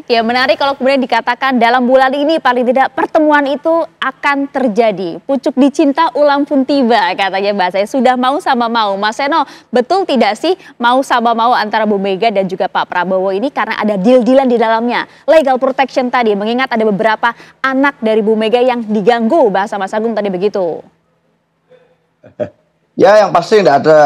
Ya, menarik kalau kemudian dikatakan dalam bulan ini paling tidak pertemuan itu akan terjadi. Pucuk dicinta ulang pun tiba, katanya bahasanya. Sudah mau sama mau. Mas Seno, betul tidak sih mau sama mau antara Bu Mega dan juga Pak Prabowo ini karena ada deal-dealan di dalamnya. Legal protection tadi, mengingat ada beberapa anak dari Bu Mega yang diganggu, bahasa Mas Agung tadi begitu. Ya, yang pasti tidak ada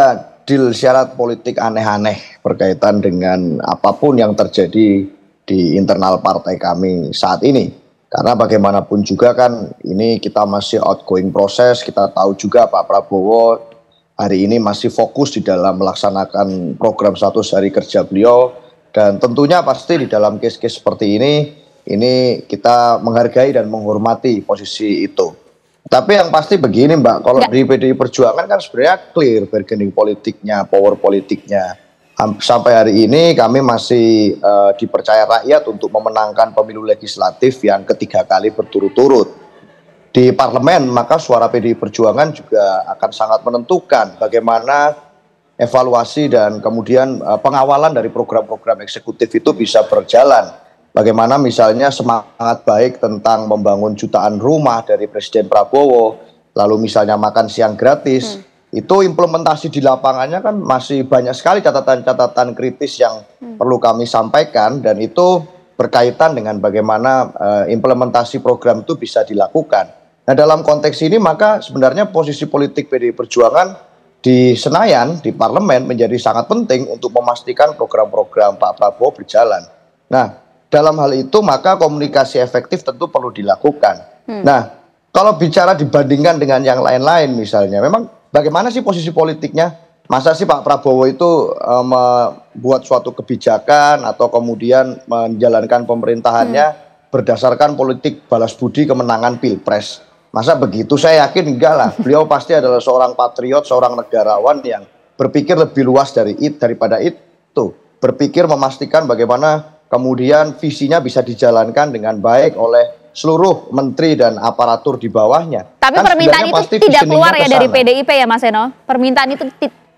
deal syarat politik aneh-aneh berkaitan dengan apapun yang terjadi di internal partai kami saat ini. Karena bagaimanapun juga kan ini kita masih outgoing proses, kita tahu juga Pak Prabowo hari ini masih fokus di dalam melaksanakan program 100 hari kerja beliau. Dan tentunya pasti di dalam case-case seperti ini kita menghargai dan menghormati posisi itu. Tapi yang pasti begini Mbak, kalau di PDI Perjuangan kan sebenarnya clear bargaining politiknya, power politiknya. Sampai hari ini kami masih dipercaya rakyat untuk memenangkan pemilu legislatif yang ketiga kali berturut-turut. Di parlemen maka suara PDI Perjuangan juga akan sangat menentukan bagaimana evaluasi dan kemudian pengawalan dari program-program eksekutif itu bisa berjalan. Bagaimana misalnya semangat baik tentang membangun jutaan rumah dari Presiden Prabowo, lalu misalnya makan siang gratis, itu implementasi di lapangannya kan masih banyak sekali catatan-catatan kritis yang perlu kami sampaikan, dan itu berkaitan dengan bagaimana implementasi program itu bisa dilakukan. Nah, dalam konteks ini maka sebenarnya posisi politik PDI Perjuangan di Senayan, di parlemen menjadi sangat penting untuk memastikan program-program Pak Prabowo berjalan. Nah, dalam hal itu maka komunikasi efektif tentu perlu dilakukan. Nah, kalau bicara dibandingkan dengan yang lain-lain misalnya, memang bagaimana sih posisi politiknya? Masa sih Pak Prabowo itu membuat suatu kebijakan atau kemudian menjalankan pemerintahannya berdasarkan politik balas budi kemenangan Pilpres? Masa begitu? Saya yakin enggak lah. Beliau pasti adalah seorang patriot, seorang negarawan yang berpikir lebih luas daripada itu. Berpikir memastikan bagaimana kemudian visinya bisa dijalankan dengan baik oleh seluruh menteri dan aparatur di bawahnya. Tapi kan permintaan itu tidak keluar ya dari PDIP ya Mas Seno? Permintaan itu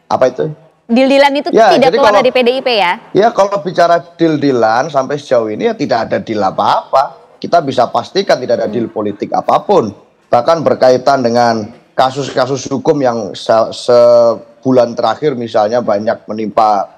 apa itu? Deal-dealan itu ya, tidak keluar dari PDIP ya? Ya, kalau bicara deal-dealan sampai sejauh ini ya tidak ada deal apa-apa. Kita bisa pastikan tidak ada deal politik apapun. Bahkan berkaitan dengan kasus-kasus hukum yang sebulan terakhir misalnya banyak menimpa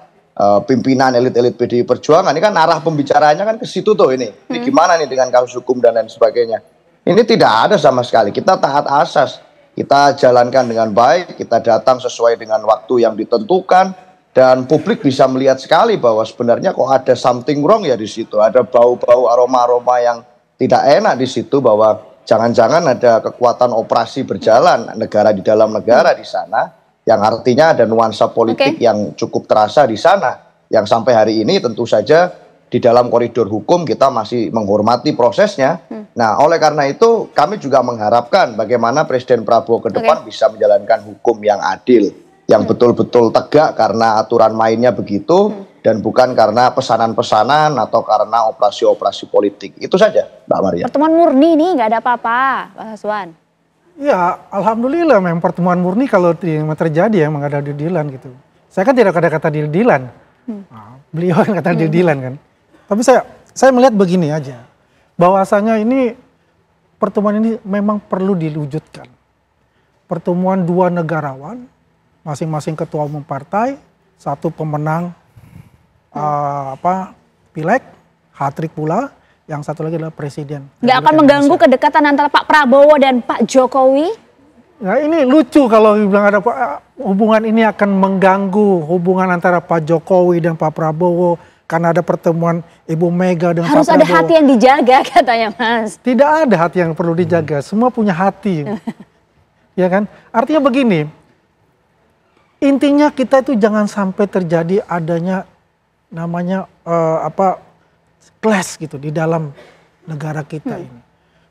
pimpinan elit-elit PDI Perjuangan, ini kan arah pembicaraannya kan ke situ tuh ini. Ini gimana nih dengan kasus hukum dan lain sebagainya. Ini tidak ada sama sekali. Kita taat asas, kita jalankan dengan baik, kita datang sesuai dengan waktu yang ditentukan, dan publik bisa melihat sekali bahwa sebenarnya kok ada something wrong ya di situ. Ada bau-bau aroma-aroma yang tidak enak di situ, bahwa jangan-jangan ada kekuatan operasi berjalan negara di dalam negara di sana, yang artinya ada nuansa politik yang cukup terasa di sana, yang sampai hari ini tentu saja di dalam koridor hukum kita masih menghormati prosesnya. Nah, oleh karena itu kami juga mengharapkan bagaimana Presiden Prabowo ke depan bisa menjalankan hukum yang adil, yang betul-betul tegak karena aturan mainnya begitu, dan bukan karena pesanan-pesanan atau karena operasi-operasi politik. Itu saja, Mbak Maria. Pertemuan murni nih, nggak ada apa-apa, Pak Haswan. Ya, alhamdulillah memang pertemuan murni kalau terjadi ya, memang ada deal-dealan gitu. Saya kan tidak ada kata deal-dealan. Beliau kan kata deal-dealan kan. Tapi saya melihat begini aja. Bahwasanya ini pertemuan ini memang perlu diwujudkan. Pertemuan dua negarawan, masing-masing ketua umum partai, satu pemenang pileg, hat-trick pula. Yang satu lagi adalah presiden. Nggak akan mengganggu kedekatan antara Pak Prabowo dan Pak Jokowi? Nah, ini lucu kalau bilang ada hubungan ini akan mengganggu hubungan antara Pak Jokowi dan Pak Prabowo karena ada pertemuan Ibu Mega dengan Pak Prabowo. Harus ada hati yang dijaga katanya Mas. Tidak ada hati yang perlu dijaga, semua punya hati. Ya kan? Artinya begini, intinya kita itu jangan sampai terjadi adanya namanya clash gitu di dalam negara kita ini.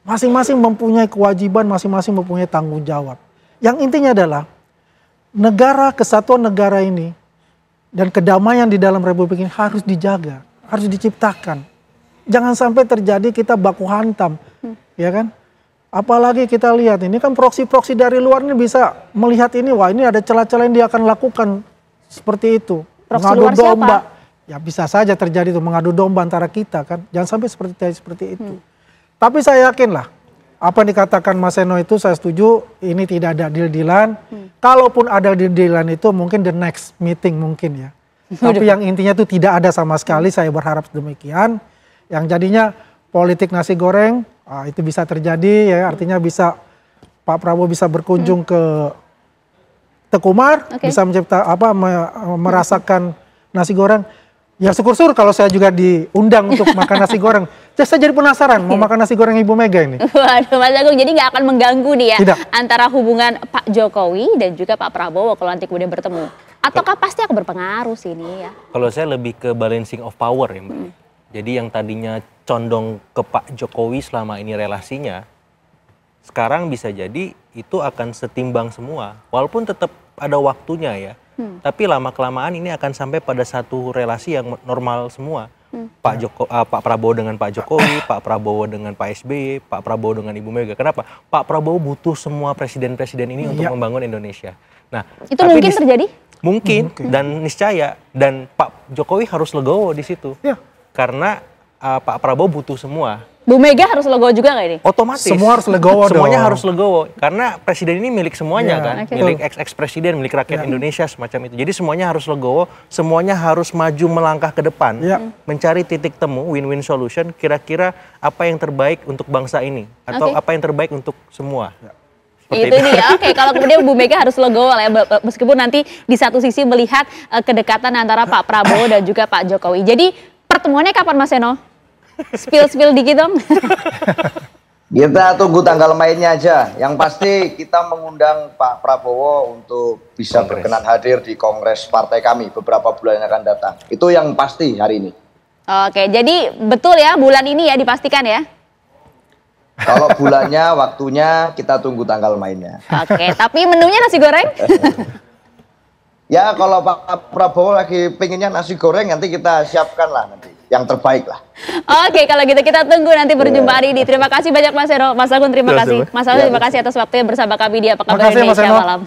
Masing-masing mempunyai kewajiban, masing-masing mempunyai tanggung jawab. Yang intinya adalah kesatuan negara ini dan kedamaian di dalam republik ini harus dijaga, harus diciptakan. Jangan sampai terjadi kita baku hantam, ya kan? Apalagi kita lihat ini kan proksi-proksi dari luar ini bisa melihat ini, wah ini ada celah-celah yang dia akan lakukan seperti itu. Proksi luar siapa? ya bisa saja terjadi itu mengadu domba antara kita kan. Jangan sampai seperti itu. Tapi saya yakin lah, apa yang dikatakan Mas Seno itu saya setuju, ini tidak ada deal-dealan. Kalaupun ada deal-dealan itu mungkin the next meeting mungkin ya. Tapi yang intinya itu tidak ada sama sekali, saya berharap demikian. Yang jadinya politik nasi goreng, itu bisa terjadi ya, artinya bisa Pak Prabowo bisa berkunjung ke Tekumar, bisa merasakan nasi goreng. Ya syukur-syukur kalau saya juga diundang untuk makan nasi goreng. Saya jadi penasaran mau makan nasi goreng Ibu Mega ini. Waduh Mas Agung, jadi nggak akan mengganggu nih ya Tidak. antara hubungan Pak Jokowi dan juga Pak Prabowo kalau nanti kemudian bertemu. Ataukah pasti akan berpengaruh sih ini ya? Kalau saya lebih ke balancing of power ya Mbak. Jadi yang tadinya condong ke Pak Jokowi selama ini relasinya, sekarang bisa jadi itu akan setimbang semua. Walaupun tetap ada waktunya ya. Tapi lama-kelamaan ini akan sampai pada satu relasi yang normal semua. Pak Prabowo dengan Pak Jokowi, Pak Prabowo dengan Pak SBY, Pak Prabowo dengan Ibu Mega. Kenapa? Pak Prabowo butuh semua presiden-presiden ini untuk membangun Indonesia. Nah, itu mungkin terjadi? Mungkin dan niscaya, dan Pak Jokowi harus legowo di situ. Ya. Karena Pak Prabowo butuh semua. Bu Mega harus legowo juga nggak ini? Otomatis. Semua harus legowo Semuanya dong. harus legowo. Karena presiden ini milik semuanya kan. Oke. Milik ex-presiden, milik rakyat Indonesia semacam itu. Jadi semuanya harus legowo, semuanya harus maju melangkah ke depan. Mencari titik temu, win-win solution, kira-kira apa yang terbaik untuk bangsa ini. Atau apa yang terbaik untuk semua. Itu dia. Oke, kalau kemudian Bu Mega harus legowo lah ya, meskipun nanti di satu sisi melihat kedekatan antara Pak Prabowo dan juga Pak Jokowi. Jadi pertemuannya kapan Mas Seno? Spill dikit dong. Kita tunggu tanggal mainnya aja. Yang pasti kita mengundang Pak Prabowo untuk bisa berkenan hadir di Kongres partai kami beberapa bulan yang akan datang. Itu yang pasti hari ini. Oke, jadi betul ya bulan ini ya dipastikan ya? Kalau bulannya, waktunya kita tunggu tanggal mainnya. Oke, tapi menunya nasi goreng? Ya kalau Pak Prabowo lagi pengennya nasi goreng, nanti kita siapkan lah nanti. Yang terbaik lah. Oke, kalau gitu kita tunggu nanti perjumpaan ini. Terima kasih banyak Mas Seno, Mas Agung terima kasih. Mas Agung terima kasih atas waktunya bersama kami di Apa Kabar Indonesia Malam.